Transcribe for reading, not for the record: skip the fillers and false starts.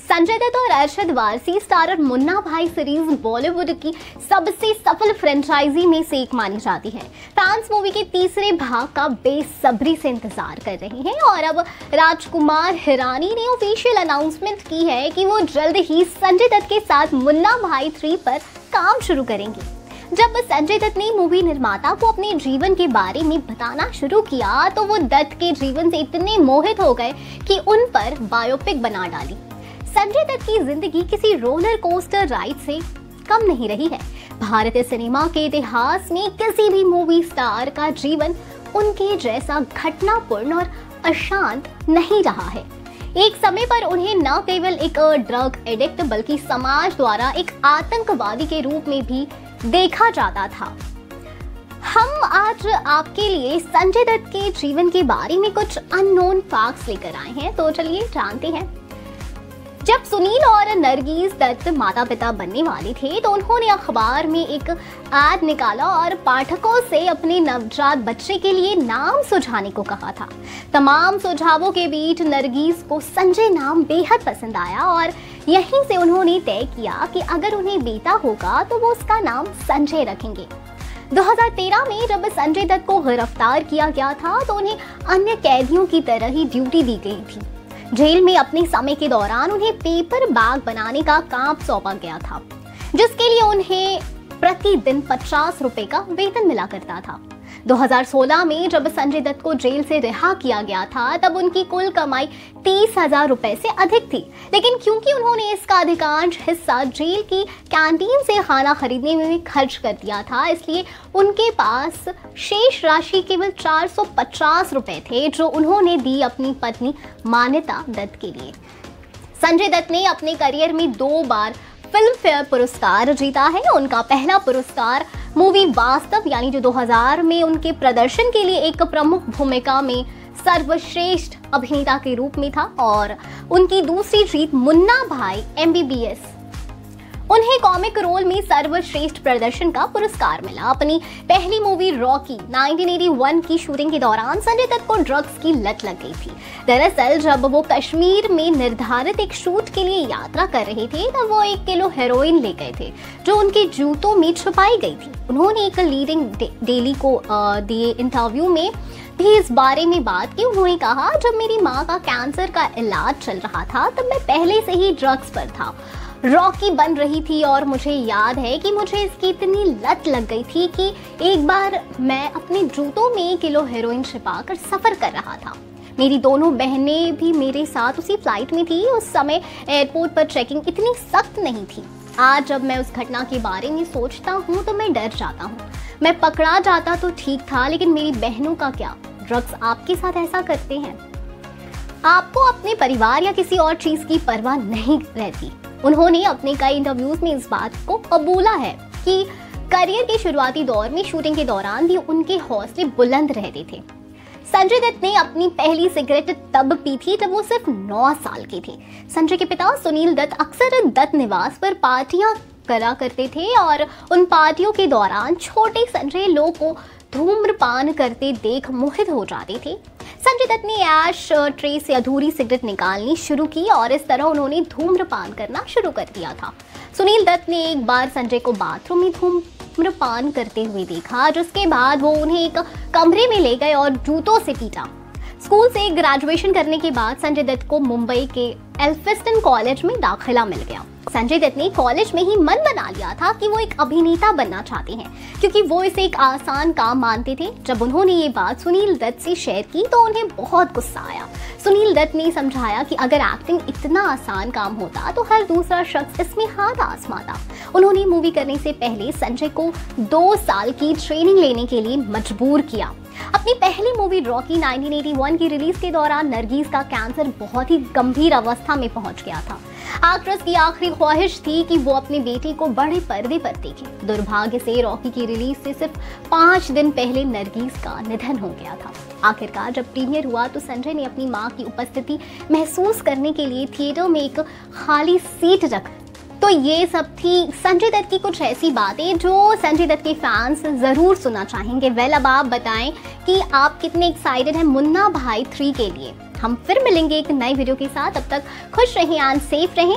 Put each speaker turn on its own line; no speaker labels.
संजय दत्त और अरशद वारसी स्टारर मुन्ना भाई सीरीज बॉलीवुड की सबसे सफल फ्रेंचाइजी में से एक मानी जाती है। फैंस मूवी के तीसरे भाग का बेसब्री से इंतजार कर रहे हैं और अब राजकुमार हिरानी ने ऑफिशियल अनाउंसमेंट की है कि वो जल्द ही संजय दत्त के साथ मुन्ना भाई 3 पर काम शुरू करेंगे। जब संजय दत्त ने मूवी निर्माता को अपने जीवन के बारे में बताना शुरू किया तो वो दत्त के जीवन से इतने मोहित हो गए कि उन पर बायोपिक बना डाली। संजय दत्त की जिंदगी किसी रोलर कोस्टर राइड से कम नहीं रही है। भारतीय सिनेमा के इतिहास में किसी भी मूवी स्टार का जीवन उनके जैसा घटनापूर्ण और अशांत नहीं रहा है। एक समय पर उन्हें न केवल एक ड्रग एडिक्ट बल्कि समाज द्वारा एक आतंकवादी के रूप में भी देखा जाता था। हम आज आपके लिए संजय दत्त के जीवन के बारे में कुछ अननोन फैक्ट्स लेकर आए हैं, तो चलिए जानते हैं। जब सुनील और नरगिस दत्त माता पिता बनने वाले थे तो उन्होंने अखबार में एक एड निकाला और पाठकों से अपने नवजात बच्चे के लिए नाम सुझाने को कहा था। तमाम सुझावों के बीच नरगिस को संजय नाम बेहद पसंद आया और यहीं से उन्होंने तय किया कि अगर उन्हें बेटा होगा तो वो उसका नाम संजय रखेंगे। 2013 में जब संजय दत्त को गिरफ्तार किया गया था तो उन्हें अन्य कैदियों की तरह ही ड्यूटी दी गई थी। जेल में अपने समय के दौरान उन्हें पेपर बैग बनाने का काम सौंपा गया था, जिसके लिए उन्हें प्रतिदिन 50 रुपए का वेतन मिला करता था। 2016 में जब संजय दत्त को जेल से रिहा किया गया था तब उनकी कुल कमाई 30,000 रुपए से अधिक थी, लेकिन क्योंकि उन्होंने इसका अधिकांश हिस्सा जेल की कैंटीन से खाना खरीदने में खर्च कर दिया था, इसलिए उनके पास शेष राशि केवल 450 रुपए थे, जो उन्होंने दी अपनी पत्नी मान्यता दत्त के लिए। संजय दत्त ने अपने करियर में 2 बार फिल्म फेयर पुरस्कार जीता है। उनका पहला पुरस्कार मूवी वास्तव यानी जो 2000 में उनके प्रदर्शन के लिए एक प्रमुख भूमिका में सर्वश्रेष्ठ अभिनेता के रूप में था और उनकी दूसरी जीत मुन्ना भाई MBBS, उन्हें कॉमिक रोल में सर्वश्रेष्ठ प्रदर्शन का पुरस्कार मिला। अपनी पहली मूवी रॉकी 1981 की शूटिंग के दौरान संजय दत्त को ड्रग्स की लत लग गई थी। दरअसल जब वो कश्मीर में निर्धारित एक शूट के लिए यात्रा कर रहे थे तब वो 1 किलो हेरोइन ले गए थे, जो उनके जूतों में छुपाई गई थी। उन्होंने एक लीडिंग डेली को दिए इंटरव्यू में भी इस बारे में बात की। उन्होंने कहा, जब मेरी माँ का कैंसर का इलाज चल रहा था तब मैं पहले से ही ड्रग्स पर था। रॉकी बन रही थी और मुझे याद है कि मुझे इसकी इतनी लत लग गई थी कि एक बार मैं अपने जूतों में 1 किलो हेरोइन छिपाकर सफर कर रहा था। मेरी दोनों बहनें भी मेरे साथ उसी फ्लाइट में थी। उस समय एयरपोर्ट पर चेकिंग इतनी सख्त नहीं थी। आज जब मैं उस घटना के बारे में सोचता हूँ तो मैं डर जाता हूँ। मैं पकड़ा जाता तो ठीक था, लेकिन मेरी बहनों का क्या? ड्रग्स आपके साथ ऐसा करते हैं। आपको अपने परिवार या किसी और चीज की परवाह नहीं रहती। उन्होंने अपने कई इंटरव्यूज में इस बात को कबूला है कि करियर के शुरुआती दौर में शूटिंग के दौरान भी उनके हौसले बुलंद रहते थे। संजय दत्त ने अपनी पहली सिगरेट तब पी थी जब वो सिर्फ 9 साल के थे। संजय के पिता सुनील दत्त अक्सर दत्त निवास पर पार्टियां करा करते थे और उन पार्टियों के दौरान छोटे संजय लोग को धूम्रपान करते देख मोहित हो जाते थे। संजय दत्त ने ऐश ट्रे से अधूरी सिगरेट निकालनी शुरू की और इस तरह उन्होंने धूम्रपान करना शुरू कर दिया था। सुनील दत्त ने एक बार संजय को बाथरूम में धूम्रपान करते हुए देखा, जिसके बाद वो उन्हें एक कमरे में ले गए और जूतों से पीटा। स्कूल से ग्रेजुएशन करने के बाद संजय दत्त को मुंबई के एल्फिंस्टन कॉलेज में दाखिला मिल गया। संजय दत्त ने कॉलेज में ही मन बना लिया था कि वो एक अभिनेता बनना चाहते हैं, क्योंकि वो इसे एक आसान काम मानते थे। जब उन्होंने ये बात सुनील दत्त से शेयर की तो उन्हें बहुत गुस्सा आया। सुनील दत्त ने समझाया कि अगर एक्टिंग इतना आसान काम होता तो हर दूसरा शख्स इसमें हाथ आजमाता। उन्होंने मूवी करने से पहले संजय को 2 साल की ट्रेनिंग लेने के लिए मजबूर किया। अपनी पहली मूवी रॉकी 1981 की रिलीज के दौरान नरगिस का कैंसर बहुत ही गंभीर अवस्था में पहुंच गया था। एक्ट्रेस की आखिरी ख्वाहिश थी कि वो अपने बेटे को बड़े पर्दे पर देखे। दुर्भाग्य से रॉकी की रिलीज से सिर्फ 5 दिन पहले नरगिस का निधन हो गया था। आखिरकार जब प्रीमियर हुआ तो संजय ने अपनी मां की उपस्थिति महसूस करने के लिए थिएटर में एक खाली सीट रख। तो ये सब थी संजय दत्त की कुछ ऐसी बातें जो संजय दत्त के फैंस जरूर सुनना चाहेंगे। वेल, अब आप बताएं कि आप कितने एक्साइटेड हैं मुन्ना भाई 3 के लिए। हम फिर मिलेंगे एक नई वीडियो के साथ। अब तक खुश रहें एंड सेफ रहें।